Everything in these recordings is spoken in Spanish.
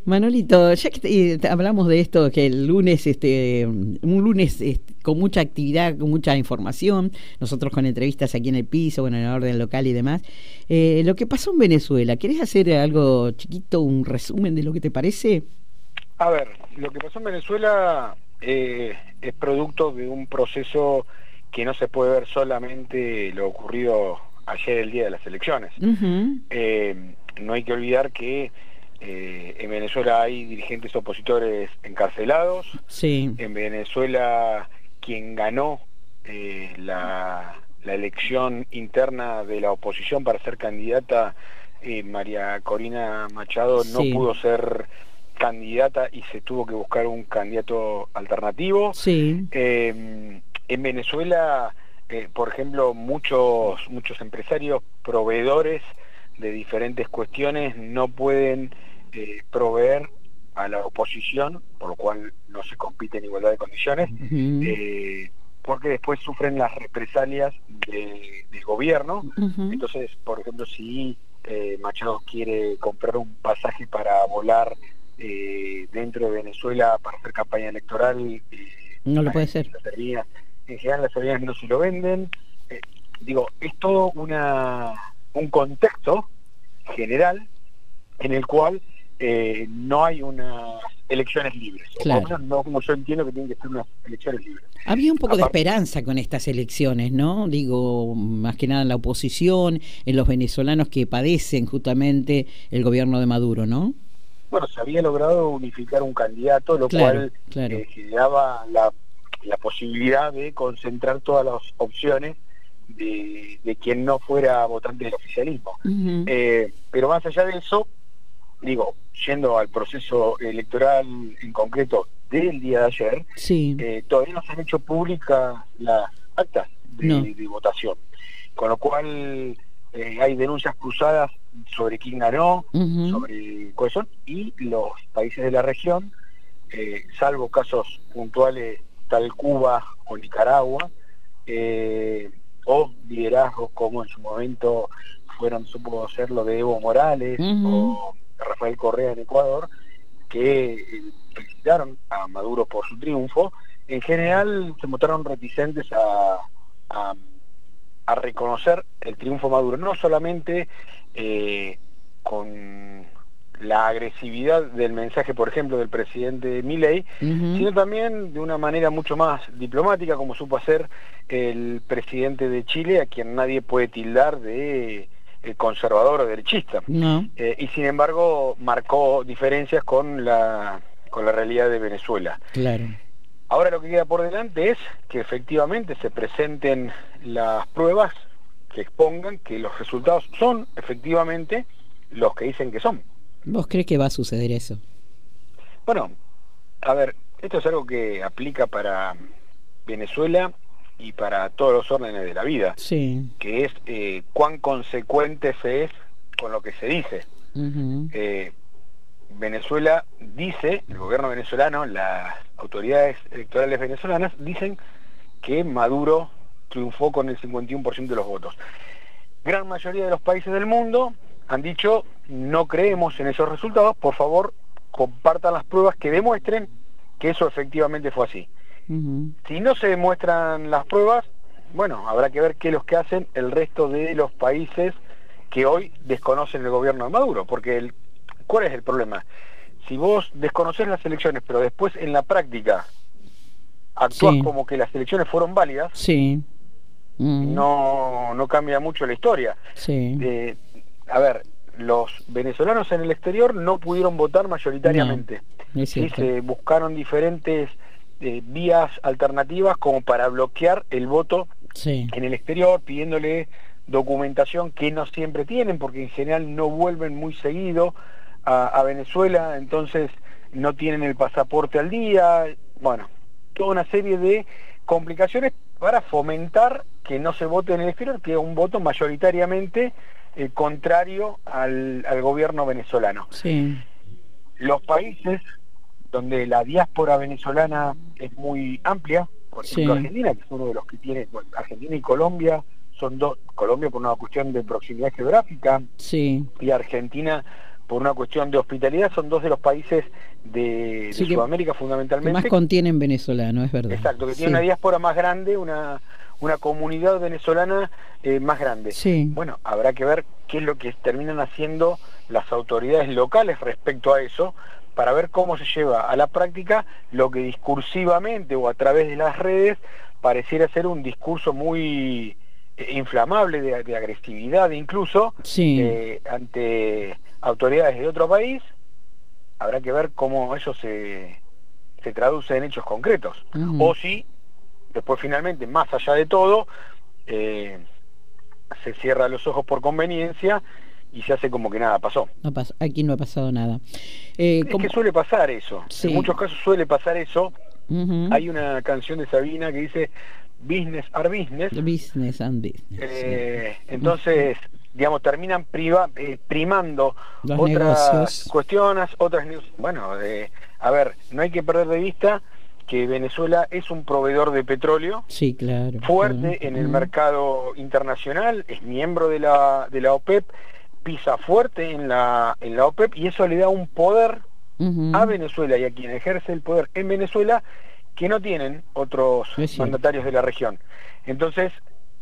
Manolito, ya que hablamos de esto, que el lunes, un lunes con mucha actividad, con mucha información, nosotros con entrevistas aquí en el piso, bueno, en el orden local y demás, lo que pasó en Venezuela, ¿querés hacer algo chiquito, un resumen de lo que te parece? A ver, lo que pasó en Venezuela es producto de un proceso que no se puede ver solamente lo ocurrido ayer, el día de las elecciones. Ujú. No hay que olvidar que en Venezuela hay dirigentes opositores encarcelados. Sí. En Venezuela quien ganó la elección interna de la oposición para ser candidata, María Corina Machado, no Sí. pudo ser candidata y se tuvo que buscar un candidato alternativo. Sí. En Venezuela, por ejemplo, muchos empresarios, proveedores de diferentes cuestiones, no pueden proveer a la oposición, por lo cual no se compite en igualdad de condiciones, Ujú. porque después sufren las represalias del gobierno. Ujú. Entonces, por ejemplo, si Machado quiere comprar un pasaje para volar dentro de Venezuela para hacer campaña electoral, No lo puede ser. las aerolíneas, en general las aerolíneas no se lo venden. Eh, Digo, es todo un contexto general en el cual no hay unas elecciones libres, o por lo Claro. menos no como yo entiendo que tienen que ser unas elecciones libres. Había un poco de Aparte, esperanza con estas elecciones, ¿no? Digo, más que nada en la oposición, en los venezolanos que padecen justamente el gobierno de Maduro, ¿no? bueno, se había logrado unificar un candidato, lo Claro, cual claro. generaba la posibilidad de concentrar todas las opciones de quien no fuera votante del oficialismo. Ujú. Pero más allá de eso, digo, yendo al proceso electoral en concreto del día de ayer, Sí. todavía no se han hecho públicas las actas No. de votación, con lo cual hay denuncias cruzadas sobre quién ganó, Ujú. sobre cuáles son, y los países de la región, salvo casos puntuales tal Cuba o Nicaragua, eh, o liderazgos como en su momento supo ser lo de Evo Morales Ujú. o Rafael Correa en Ecuador, que felicitaron a Maduro por su triunfo. En general se mostraron reticentes a, a reconocer el triunfo de Maduro, no solamente con la agresividad del mensaje, por ejemplo, del presidente Milei, Ujú. sino también de una manera mucho más diplomática, como supo hacer el presidente de Chile, a quien nadie puede tildar de conservador o derechista. No. Y sin embargo marcó diferencias con la realidad de Venezuela. Claro. Ahora lo que queda por delante es que efectivamente se presenten las pruebas que expongan que los resultados son efectivamente los que dicen que son. ¿Vos crees que va a suceder eso? Bueno, a ver, esto es algo que aplica para Venezuela y para todos los órdenes de la vida, Sí. que es cuán consecuente se es con lo que se dice. Ujú. Eh, Venezuela dice, el gobierno venezolano, las autoridades electorales venezolanas dicen que Maduro triunfó con el 51% de los votos. Gran mayoría de los países del mundo han dicho, no creemos en esos resultados, por favor compartan las pruebas que demuestren que eso efectivamente fue así. Ujú. Si no se demuestran las pruebas, bueno, habrá que ver qué es lo que hacen el resto de los países que hoy desconocen el gobierno de Maduro, porque ¿cuál es el problema? Si vos desconocés las elecciones, pero después en la práctica actúas Sí. como que las elecciones fueron válidas, Sí. Ujú. no cambia mucho la historia. Sí. Eh, a ver, los venezolanos en el exterior no pudieron votar No. mayoritariamente. Es Sí, cierto. se buscaron diferentes vías alternativas como para bloquear el voto Sí. en el exterior, pidiéndole documentación que no siempre tienen, porque en general no vuelven muy seguido a Venezuela, entonces no tienen el pasaporte al día. Bueno, toda una serie de complicaciones para fomentar que no se vote en el exterior, que es un voto mayoritariamente contrario al gobierno venezolano. Sí. Los países donde la diáspora venezolana es muy amplia, por ejemplo Sí. Argentina, que es uno de los que tiene, bueno, Argentina y Colombia son dos, Colombia por una cuestión de proximidad geográfica Sí. y Argentina por una cuestión de hospitalidad, son dos de los países de Sudamérica fundamentalmente. Que más contienen venezolanos, es verdad. Exacto, que tiene una diáspora más grande, una comunidad venezolana más grande. Sí. Bueno, habrá que ver qué es lo que terminan haciendo las autoridades locales respecto a eso, para ver cómo se lleva a la práctica lo que discursivamente o a través de las redes pareciera ser un discurso muy inflamable de agresividad incluso, ante autoridades de otro país. Habrá que ver cómo eso se traduce en hechos concretos, o si después finalmente, más allá de todo, se cierra los ojos por conveniencia y se hace como que nada pasó. Aquí no ha pasado nada. Es que suele pasar eso, en muchos casos suele pasar eso. Hay una canción de Sabina que dice business are business. Business and business. Entonces, digamos, terminan primando los otras negocios. Cuestiones, bueno, a ver, no hay que perder de vista que Venezuela es un proveedor de petróleo, sí, claro, fuerte en el mercado internacional, es miembro de la OPEP, pisa fuerte en la OPEP, y eso le da un poder a Venezuela y a quien ejerce el poder en Venezuela que no tienen otros mandatarios de la región. Entonces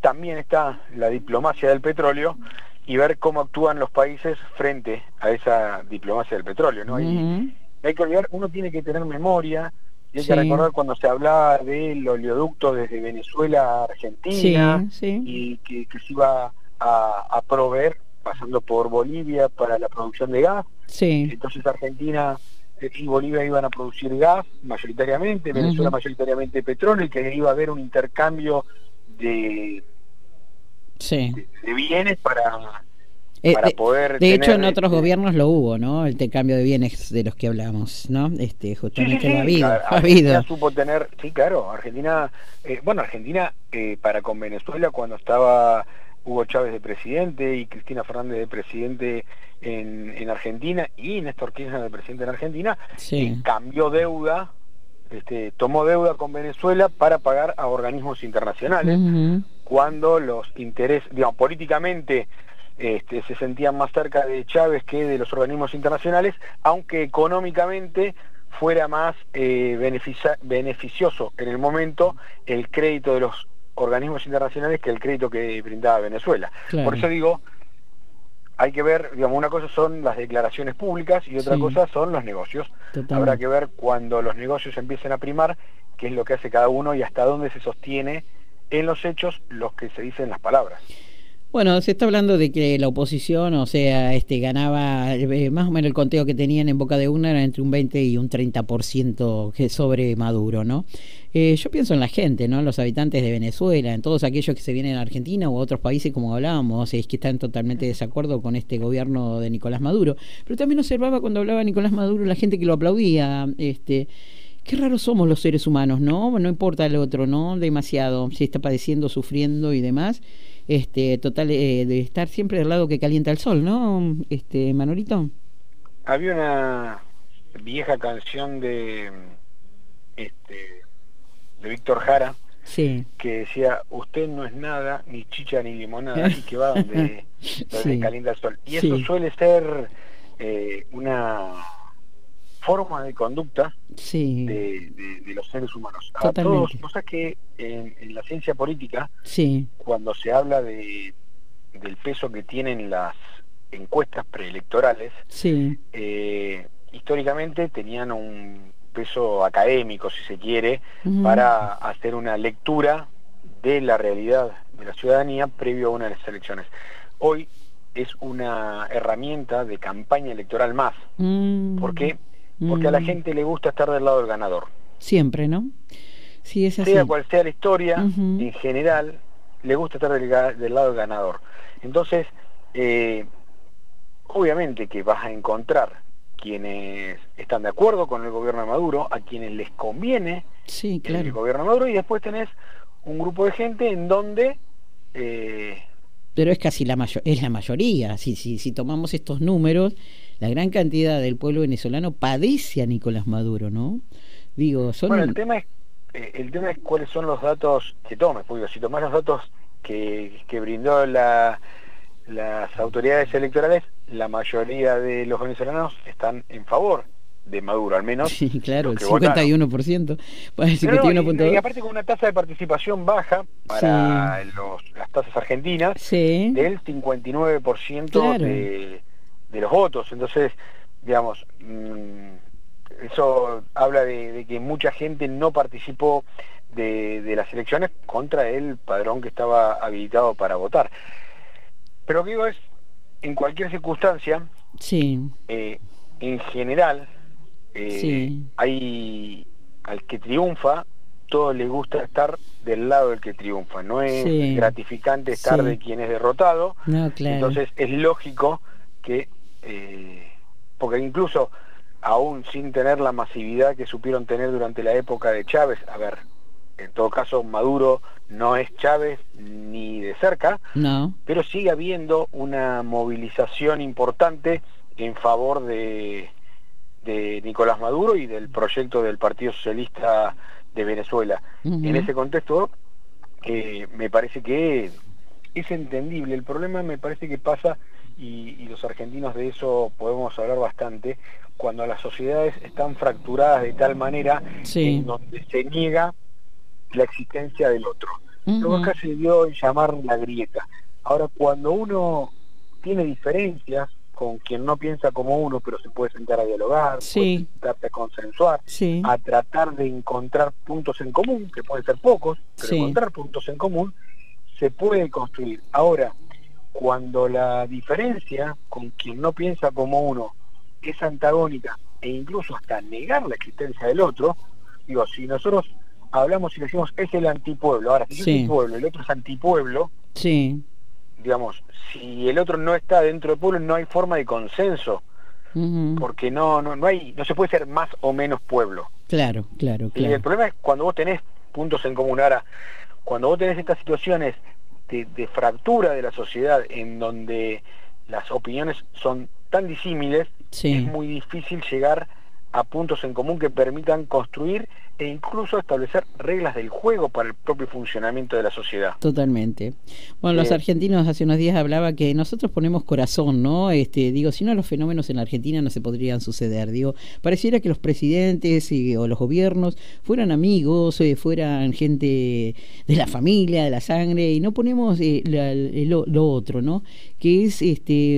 también está la diplomacia del petróleo y ver cómo actúan los países frente a esa diplomacia del petróleo, ¿no? Y hay que olvidar, uno tiene que tener memoria, y hay que recordar cuando se hablaba del oleoducto desde Venezuela a Argentina, y que se iba a proveer pasando por Bolivia para la producción de gas. Entonces Argentina y Bolivia iban a producir gas mayoritariamente, Venezuela mayoritariamente petróleo, y que iba a haber un intercambio de bienes para poder de hecho en otros gobiernos lo hubo, ¿no? El intercambio de bienes de los que hablamos, ¿no? Justamente lo ha habido. Argentina supo tener, claro, Argentina, Argentina para con Venezuela, cuando estaba Hugo Chávez de presidente y Cristina Fernández de presidente en Argentina, y Néstor Kirchner de presidente en Argentina, cambió deuda, tomó deuda con Venezuela para pagar a organismos internacionales, cuando los intereses, digamos, políticamente se sentían más cerca de Chávez que de los organismos internacionales, aunque económicamente fuera más beneficioso en el momento el crédito de los organismos internacionales que el crédito que brindaba Venezuela. Por eso digo, hay que ver, digamos, una cosa son las declaraciones públicas y otra cosa son los negocios. Habrá que ver cuando los negocios empiecen a primar qué es lo que hace cada uno y hasta dónde se sostiene en los hechos los que se dicen las palabras. Bueno, se está hablando de que la oposición, o sea, ganaba más o menos el conteo que tenían en boca de una era entre un 20 y un 30% sobre Maduro, ¿no? Yo pienso en la gente, ¿no? En los habitantes de Venezuela, en todos aquellos que se vienen a Argentina u a otros países, como hablábamos, es que están totalmente de desacuerdo con este gobierno de Nicolás Maduro. Pero también observaba cuando hablaba Nicolás Maduro la gente que lo aplaudía, qué raros somos los seres humanos, ¿no? No importa el otro, ¿no? Demasiado, si está padeciendo, sufriendo y demás. Total, de estar siempre del lado que calienta el sol, ¿no? Manolito. Había una vieja canción de Víctor Jara, que decía: usted no es nada, ni chicha ni limonada, y que va donde calienta el sol. Y eso suele ser una forma de conducta de los seres humanos. A todos, cosas que en la ciencia política, cuando se habla del peso que tienen las encuestas preelectorales, históricamente tenían un peso académico, si se quiere, para hacer una lectura de la realidad de la ciudadanía previo a una de las elecciones. Hoy es una herramienta de campaña electoral más. ¿Por qué? Porque a la gente le gusta estar del lado del ganador. Siempre, ¿no? Sí, es así. Sea cual sea la historia, en general, le gusta estar del lado del ganador. Entonces, obviamente que vas a encontrar quienes están de acuerdo con el gobierno de Maduro, a quienes les conviene el gobierno de Maduro, y después tenés un grupo de gente en donde... pero es casi la mayoría. Si tomamos estos números, la gran cantidad del pueblo venezolano padece a Nicolás Maduro, ¿no? Digo, Bueno, el tema es cuáles son los datos que tomes, porque si tomás los datos que brindó las autoridades electorales, la mayoría de los venezolanos están en favor de Maduro, al menos. Sí, claro, el los que votaron. 51%, bueno, el No, no, 51.2%. y aparte con una tasa de participación baja para las tasas argentinas Sí, del 59% claro. de los votos. Entonces, digamos, eso habla de que mucha gente no participó de las elecciones contra el padrón que estaba habilitado para votar. Pero lo que digo es, en cualquier circunstancia, Sí, en general, sí, al que triunfa, todo le gusta estar del lado del que triunfa. No es sí, gratificante estar de sí. quien es derrotado. No, claro. Entonces es lógico que, porque incluso aún sin tener la masividad que supieron tener durante la época de Chávez, a ver, en todo caso Maduro no es Chávez ni de cerca, No, pero sigue habiendo una movilización importante en favor de Nicolás Maduro y del proyecto del Partido Socialista de Venezuela. En ese contexto, me parece que es entendible. El problema me parece que pasa, y los argentinos de eso podemos hablar bastante, cuando las sociedades están fracturadas de tal manera en sí. donde se niega la existencia del otro. Lo que acá se dio en llamar la grieta. Ahora, cuando uno tiene diferencias con quien no piensa como uno, pero se puede sentar a dialogar, puede Sí, sentarse a consensuar, sí, a tratar de encontrar puntos en común, que pueden ser pocos, pero sí. encontrar puntos en común, se puede construir. Ahora, cuando la diferencia con quien no piensa como uno es antagónica e incluso hasta negar la existencia del otro, digo, si nosotros hablamos y decimos es el antipueblo, ahora si yo soy Sí, pueblo, el otro es antipueblo, sí. digamos, si el otro no está dentro del pueblo no hay forma de consenso, porque no se puede ser más o menos pueblo. Claro, claro, Y el claro. problema es cuando vos tenés puntos en común. Ahora, cuando vos tenés estas situaciones de fractura de la sociedad en donde las opiniones son tan disímiles, es Sí. muy difícil llegar a puntos en común que permitan construir e incluso establecer reglas del juego para el propio funcionamiento de la sociedad. Totalmente. Bueno, los argentinos hace unos días hablaba que nosotros ponemos corazón, ¿no? Digo, si no los fenómenos en la Argentina no se podrían suceder. Digo, pareciera que los presidentes o los gobiernos fueran amigos, fueran gente de la familia, de la sangre, y no ponemos lo otro, ¿no? Que es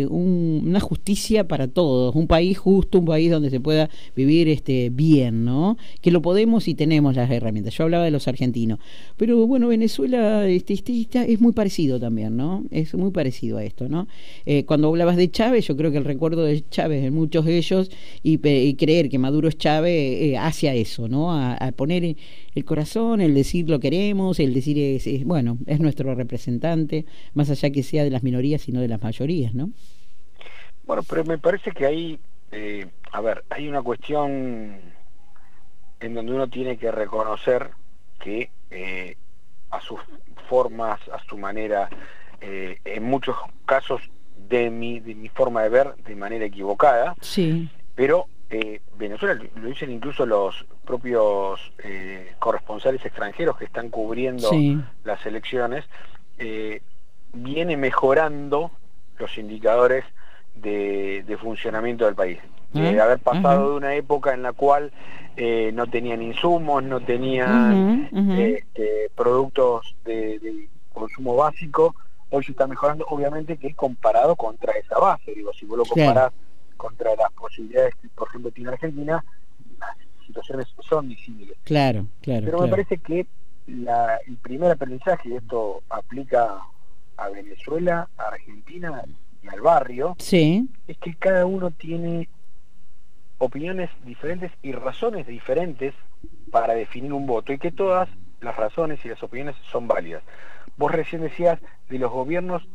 una justicia para todos, un país justo, un país donde se pueda vivir bien, ¿no? Que lo podemos y tenemos las herramientas. Yo hablaba de los argentinos, pero bueno, Venezuela es muy parecido también, ¿no? Es muy parecido a esto, ¿no? Cuando hablabas de Chávez, yo creo que el recuerdo de Chávez en muchos de ellos y creer que Maduro es Chávez hacia eso, ¿no? A poner el corazón, el decir lo queremos, el decir bueno, es nuestro representante, más allá que sea de las minorías, sino de las mayorías, ¿no? Bueno, pero me parece que hay, hay una cuestión en donde uno tiene que reconocer que a sus formas, a su manera, en muchos casos de mi forma de ver, de manera equivocada, Sí. pero Venezuela, lo dicen incluso los propios corresponsales extranjeros que están cubriendo Sí. las elecciones, viene mejorando los indicadores de funcionamiento del país, de haber pasado de una época en la cual no tenían insumos, no tenían productos de consumo básico. Hoy se está mejorando, obviamente que comparado contra esa base. Digo, si vos lo comparás contra las posibilidades que, por ejemplo, tiene Argentina, las situaciones son disímiles. Claro, claro. Pero me parece que el primer aprendizaje, y esto aplica a Venezuela, a Argentina y al barrio, Sí. es que cada uno tiene opiniones diferentes y razones diferentes para definir un voto, y que todas las razones y las opiniones son válidas. Vos recién decías de los gobiernos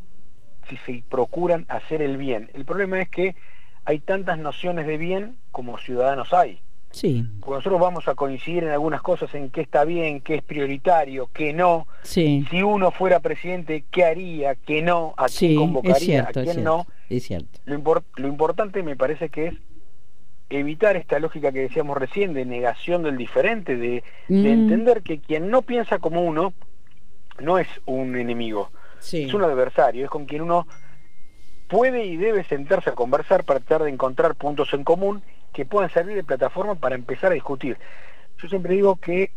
si se procuran hacer el bien. El problema es que hay tantas nociones de bien como ciudadanos hay. Sí. Porque nosotros vamos a coincidir en algunas cosas, en qué está bien, qué es prioritario, qué no. Sí. Si uno fuera presidente, ¿qué haría? ¿Qué no? ¿A quién convocaría? Es cierto, ¿A quién es cierto, no? es cierto. Lo importante me parece que es evitar esta lógica que decíamos recién de negación del diferente, de entender que quien no piensa como uno no es un enemigo, es un adversario, es con quien uno puede y debe sentarse a conversar para tratar de encontrar puntos en común que puedan servir de plataforma para empezar a discutir. Yo siempre digo que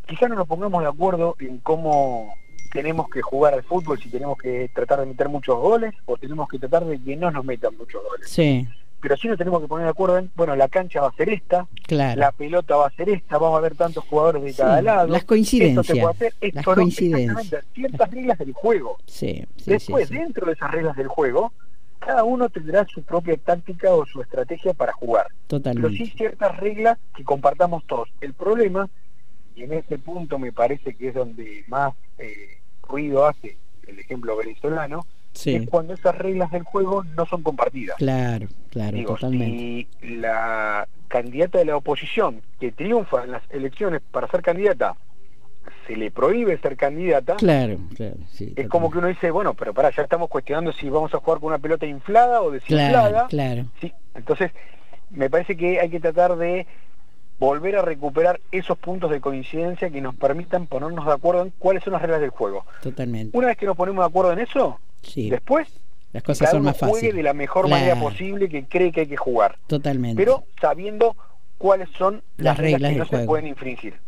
quizá no nos pongamos de acuerdo en cómo tenemos que jugar al fútbol, si tenemos que tratar de meter muchos goles o tenemos que tratar de que no nos metan muchos goles. Sí. Pero sí nos tenemos que poner de acuerdo en, bueno, la cancha va a ser esta, Claro. la pelota va a ser esta, vamos a ver tantos jugadores de cada lado. Las coincidencias. Esto se puede hacer, esto las no, coincidencias. exactamente, ciertas reglas del juego. Sí, sí, Después, sí. dentro de esas reglas del juego, cada uno tendrá su propia táctica o su estrategia para jugar. Totalmente. Pero sí ciertas reglas que compartamos todos. El problema, y en ese punto me parece que es donde más ruido hace el ejemplo venezolano, Sí. es cuando esas reglas del juego no son compartidas. Claro, claro, Digo, totalmente. si la candidata de la oposición que triunfa en las elecciones para ser candidata se le prohíbe ser candidata, Claro, claro, sí. es como que uno dice, bueno, pero pará, ya estamos cuestionando si vamos a jugar con una pelota inflada o desinflada. Claro, claro. Sí, entonces me parece que hay que tratar de volver a recuperar esos puntos de coincidencia que nos permitan ponernos de acuerdo en cuáles son las reglas del juego. Totalmente. Una vez que nos ponemos de acuerdo en eso, Sí. después Las cosas cada son uno más juegue fáciles. de la mejor Claro. manera posible que cree que hay que jugar, Totalmente. pero sabiendo cuáles son Las reglas que del no se juego. pueden infringir.